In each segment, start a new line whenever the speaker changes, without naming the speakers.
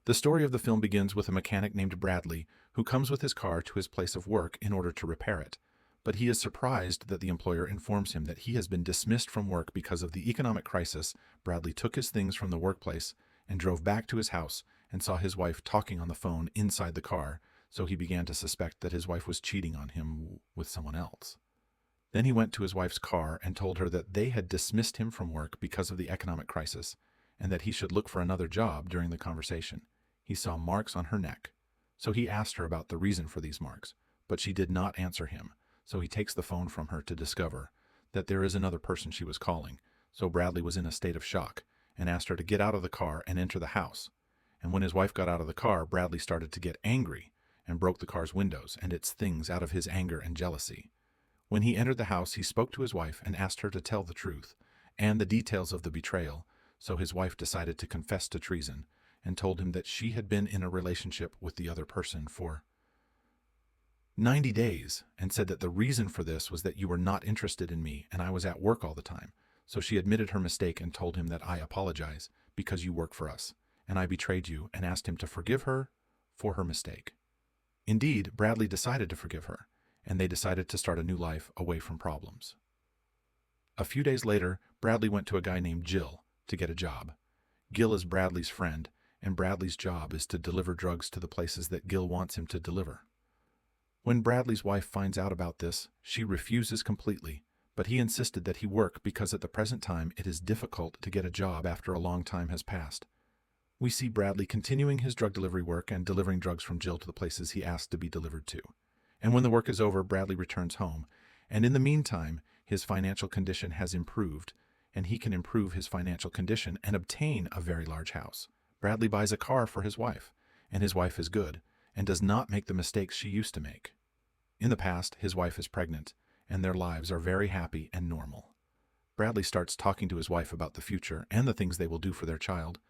The story of the film begins with a mechanic named Bradley who comes with his car to his place of work in order to repair it. But he is surprised that the employer informs him that he has been dismissed from work because of the economic crisis. Bradley took his things from the workplace and drove back to his house and saw his wife talking on the phone inside the car, so he began to suspect that his wife was cheating on him with someone else. Then he went to his wife's car and told her that they had dismissed him from work because of the economic crisis and that he should look for another job. During the conversation, he saw marks on her neck, so he asked her about the reason for these marks, but she did not answer him, so he takes the phone from her to discover that there is another person she was calling. So Bradley was in a state of shock and asked her to get out of the car and enter the house. And when his wife got out of the car, Bradley started to get angry and broke the car's windows and its things out of his anger and jealousy. When he entered the house, he spoke to his wife and asked her to tell the truth and the details of the betrayal, so his wife decided to confess to treason and told him that she had been in a relationship with the other person for 90 days and said that the reason for this was that you were not interested in me and I was at work all the time. So she admitted her mistake and told him that I apologize because you work for us and I betrayed you, and asked him to forgive her for her mistake. Indeed, Bradley decided to forgive her, and they decided to start a new life away from problems. A few days later, Bradley went to a guy named Jill to get a job. Gil is Bradley's friend, and Bradley's job is to deliver drugs to the places that Gil wants him to deliver. When Bradley's wife finds out about this, she refuses completely, but he insisted that he work because at the present time it is difficult to get a job after a long time has passed. We see Bradley continuing his drug delivery work and delivering drugs from Jill to the places he asked to be delivered to. And when the work is over, Bradley returns home, and in the meantime, his financial condition has improved, and he can improve his financial condition and obtain a very large house. Bradley buys a car for his wife, and his wife is good, and does not make the mistakes she used to make. In the past, his wife is pregnant, and their lives are very happy and normal. Bradley starts talking to his wife about the future and the things they will do for their child,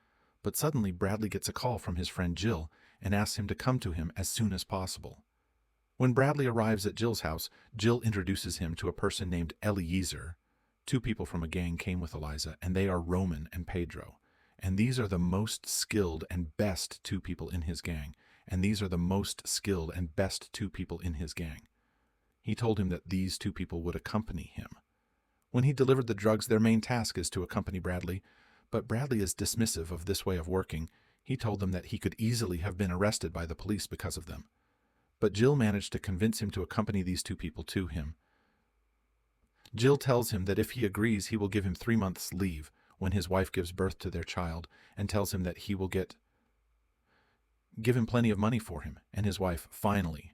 but suddenly Bradley gets a call from his friend Jill and asks him to come to him as soon as possible. When Bradley arrives at Jill's house, Jill introduces him to a person named Eliezer. Two people from a gang came with Eliza, and they are Roman and Pedro. And these are the most skilled and best two people in his gang. He told him that these two people would accompany him. When he delivered the drugs, their main task is to accompany Bradley, but Bradley is dismissive of this way of working. He told them that he could easily have been arrested by the police because of them. But Jill managed to convince him to accompany these two people to him. Jill tells him that if he agrees, he will give him 3 months' leave when his wife gives birth to their child, and tells him that he will give him plenty of money for him and his wife. Finally,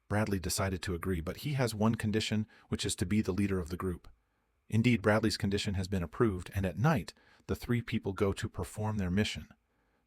Bradley decided to agree, but he has one condition, which is to be the leader of the group. Indeed, Bradley's condition has been approved, and at night, the three people go to perform their mission.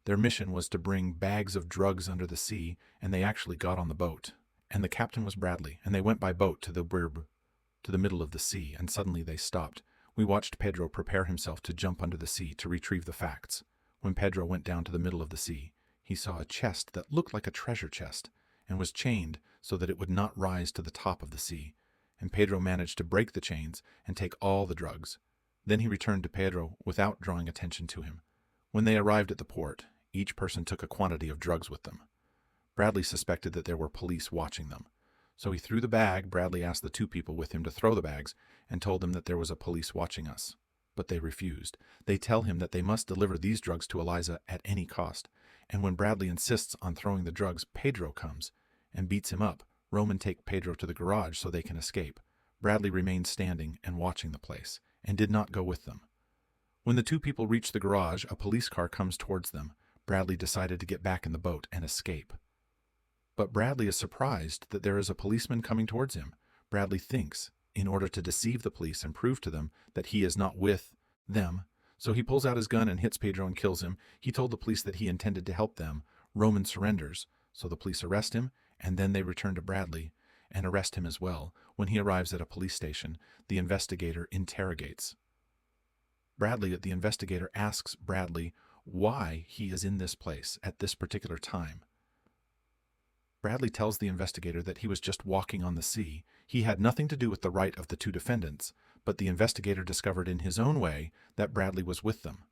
Their mission was to bring bags of drugs under the sea, and they actually got on the boat. And the captain was Bradley, and they went by boat to the middle of the sea, and suddenly they stopped. We watched Pedro prepare himself to jump under the sea to retrieve the facts. When Pedro went down to the middle of the sea, he saw a chest that looked like a treasure chest, and was chained so that it would not rise to the top of the sea. And Pedro managed to break the chains and take all the drugs. Then he returned to Pedro without drawing attention to him. When they arrived at the port, each person took a quantity of drugs with them. Bradley suspected that there were police watching them. So he threw the bag. Bradley asked the two people with him to throw the bags and told them that there was a police watching us. But they refused. They tell him that they must deliver these drugs to Eliza at any cost. And when Bradley insists on throwing the drugs, Pedro comes and beats him up. Roman take Pedro to the garage so they can escape. Bradley remained standing and watching the place, and did not go with them. When the two people reach the garage, a police car comes towards them. Bradley decided to get back in the boat and escape. But Bradley is surprised that there is a policeman coming towards him. Bradley thinks, in order to deceive the police and prove to them that he is not with them, so he pulls out his gun and hits Pedro and kills him. He told the police that he intended to help them. Roman surrenders, so the police arrest him, and then they return to Bradley and arrest him as well. When he arrives at a police station, the investigator interrogates Bradley. The investigator asks Bradley why he is in this place at this particular time. Bradley tells the investigator that he was just walking on the sea. He had nothing to do with the right of the two defendants, but the investigator discovered in his own way that Bradley was with them.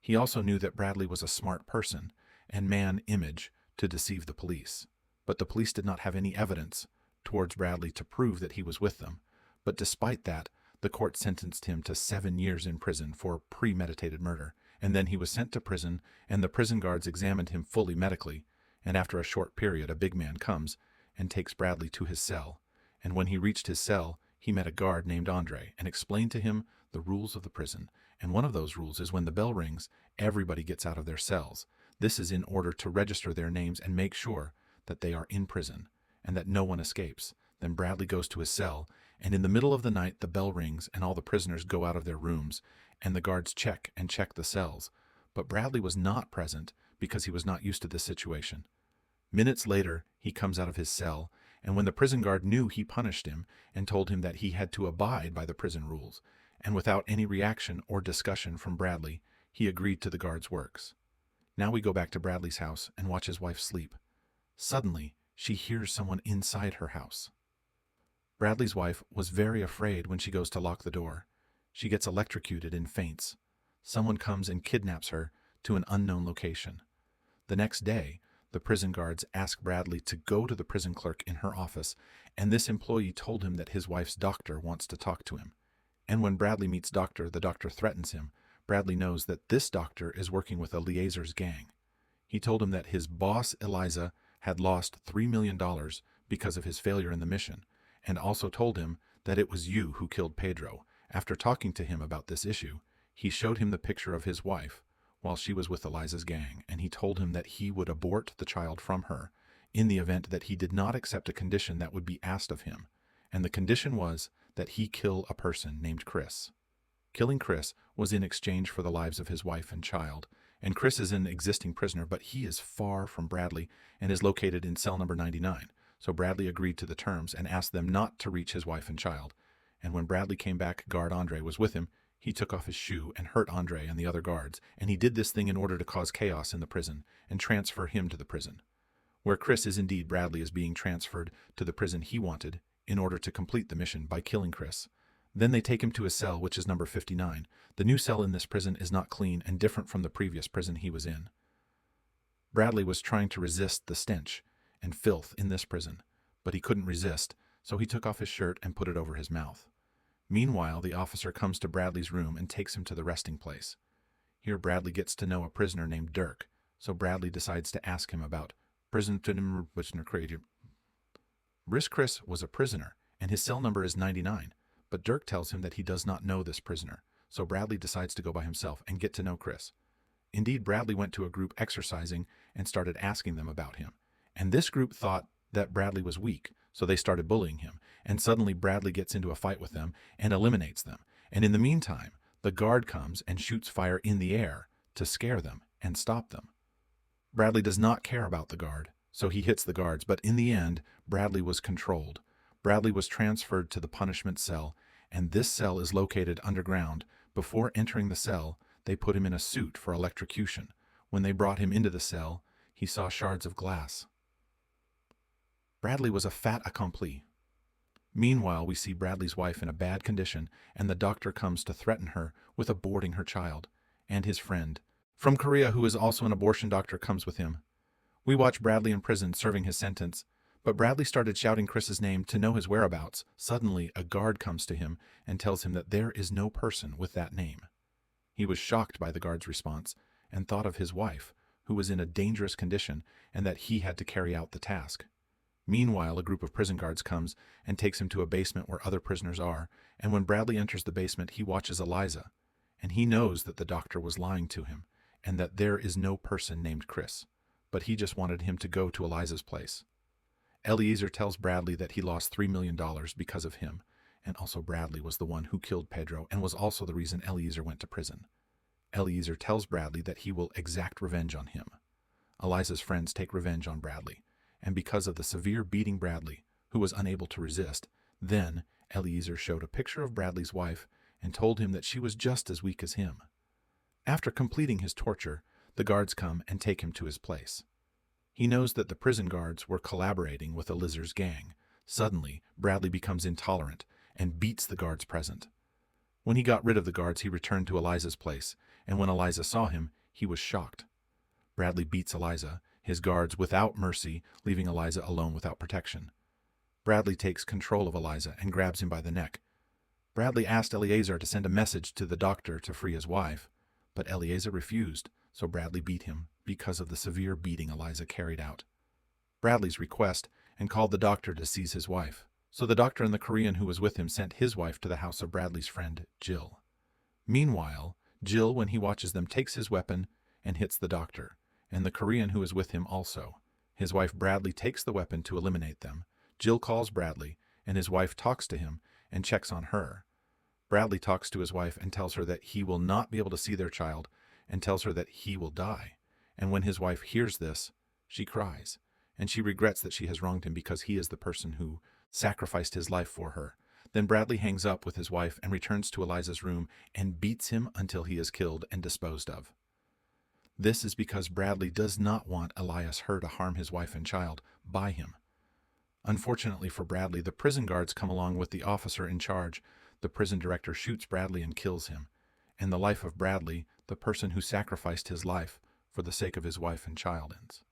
He also knew that Bradley was a smart person, and man image to deceive the police. But the police did not have any evidence towards Bradley to prove that he was with them. But despite that, the court sentenced him to 7 years in prison for premeditated murder, and then he was sent to prison, and the prison guards examined him fully medically, and after a short period a big man comes and takes Bradley to his cell, and when he reached his cell, he met a guard named Andre and explained to him the rules of the prison, and one of those rules is when the bell rings, everybody gets out of their cells. This is in order to register their names and make sure that they are in prison, and that no one escapes. Then Bradley goes to his cell, and in the middle of the night the bell rings and all the prisoners go out of their rooms, and the guards check the cells. But Bradley was not present because he was not used to this situation. Minutes later, he comes out of his cell, and when the prison guard knew, he punished him and told him that he had to abide by the prison rules, and without any reaction or discussion from Bradley, he agreed to the guard's works. Now we go back to Bradley's house and watch his wife sleep. Suddenly, she hears someone inside her house. Bradley's wife was very afraid when she goes to lock the door. She gets electrocuted and faints. Someone comes and kidnaps her to an unknown location. The next day, the prison guards ask Bradley to go to the prison clerk in her office, and this employee told him that his wife's doctor wants to talk to him. And when Bradley meets the doctor threatens him. Bradley knows that this doctor is working with a Liaisers gang. He told him that his boss, Eliza, had lost $3 million because of his failure in the mission, and also told him that it was you who killed Pedro. After talking to him about this issue, he showed him the picture of his wife while she was with Eliza's gang, and he told him that he would abort the child from her in the event that he did not accept a condition that would be asked of him, and the condition was that he kill a person named Chris. Killing Chris was in exchange for the lives of his wife and child, and Chris is an existing prisoner, but he is far from Bradley and is located in cell number 99. So Bradley agreed to the terms and asked them not to reach his wife and child. And when Bradley came back, guard Andre was with him. He took off his shoe and hurt Andre and the other guards, and he did this thing in order to cause chaos in the prison and transfer him to the prison, where Chris is indeed Bradley is being transferred to the prison he wanted in order to complete the mission by killing Chris. Then they take him to his cell, which is number 59. The new cell in this prison is not clean and different from the previous prison he was in. Bradley was trying to resist the stench and filth in this prison, but he couldn't resist, so he took off his shirt and put it over his mouth. Meanwhile, the officer comes to Bradley's room and takes him to the resting place. Here Bradley gets to know a prisoner named Dirk, so Bradley decides to ask him about prisoner created. Chris was a prisoner, and his cell number is 99, but Dirk tells him that he does not know this prisoner, so Bradley decides to go by himself and get to know Chris. Indeed, Bradley went to a group exercising and started asking them about him, and this group thought that Bradley was weak, so they started bullying him, and suddenly Bradley gets into a fight with them and eliminates them, and in the meantime, the guard comes and shoots fire in the air to scare them and stop them. Bradley does not care about the guard, so he hits the guards, but in the end, Bradley was controlled. Bradley was transferred to the punishment cell, and this cell is located underground. Before entering the cell, they put him in a suit for electrocution. When they brought him into the cell, he saw shards of glass. Bradley was a fait accompli. Meanwhile, we see Bradley's wife in a bad condition, and the doctor comes to threaten her with aborting her child, and his friend from Korea, who is also an abortion doctor, comes with him. We watch Bradley in prison serving his sentence, but Bradley started shouting Chris's name to know his whereabouts. Suddenly, a guard comes to him and tells him that there is no person with that name. He was shocked by the guard's response and thought of his wife, who was in a dangerous condition, and that he had to carry out the task. Meanwhile, a group of prison guards comes and takes him to a basement where other prisoners are, and when Bradley enters the basement, he watches Eliza, and he knows that the doctor was lying to him, and that there is no person named Chris, but he just wanted him to go to Eliza's place. Eliezer tells Bradley that he lost $3 million because of him, and also Bradley was the one who killed Pedro and was also the reason Eliezer went to prison. Eliezer tells Bradley that he will exact revenge on him. Eliza's friends take revenge on Bradley, and because of the severe beating Bradley, who was unable to resist, then Eliezer showed a picture of Bradley's wife and told him that she was just as weak as him. After completing his torture, the guards come and take him to his place. He knows that the prison guards were collaborating with Eliezer's gang. Suddenly, Bradley becomes intolerant and beats the guards present. When he got rid of the guards, he returned to Eliza's place, and when Eliza saw him, he was shocked. Bradley beats Eliza, his guards without mercy, leaving Eliza alone without protection. Bradley takes control of Eliza and grabs him by the neck. Bradley asked Eleazar to send a message to the doctor to free his wife, but Eleazar refused, so Bradley beat him because of the severe beating Eliza carried out. Bradley's request and called the doctor to seize his wife, so the doctor and the Korean who was with him sent his wife to the house of Bradley's friend, Jill. Meanwhile, Jill, when he watches them, takes his weapon and hits the doctor, and the Korean who is with him also. His wife Bradley takes the weapon to eliminate them. Jill calls Bradley, and his wife talks to him and checks on her. Bradley talks to his wife and tells her that he will not be able to see their child and tells her that he will die. And when his wife hears this, she cries, and she regrets that she has wronged him because he is the person who sacrificed his life for her. Then Bradley hangs up with his wife and returns to Eliza's room and beats him until he is killed and disposed of. This is because Bradley does not want Elias Hur to harm his wife and child by him. Unfortunately for Bradley, the prison guards come along with the officer in charge. The prison director shoots Bradley and kills him, and the life of Bradley, the person who sacrificed his life for the sake of his wife and child, ends.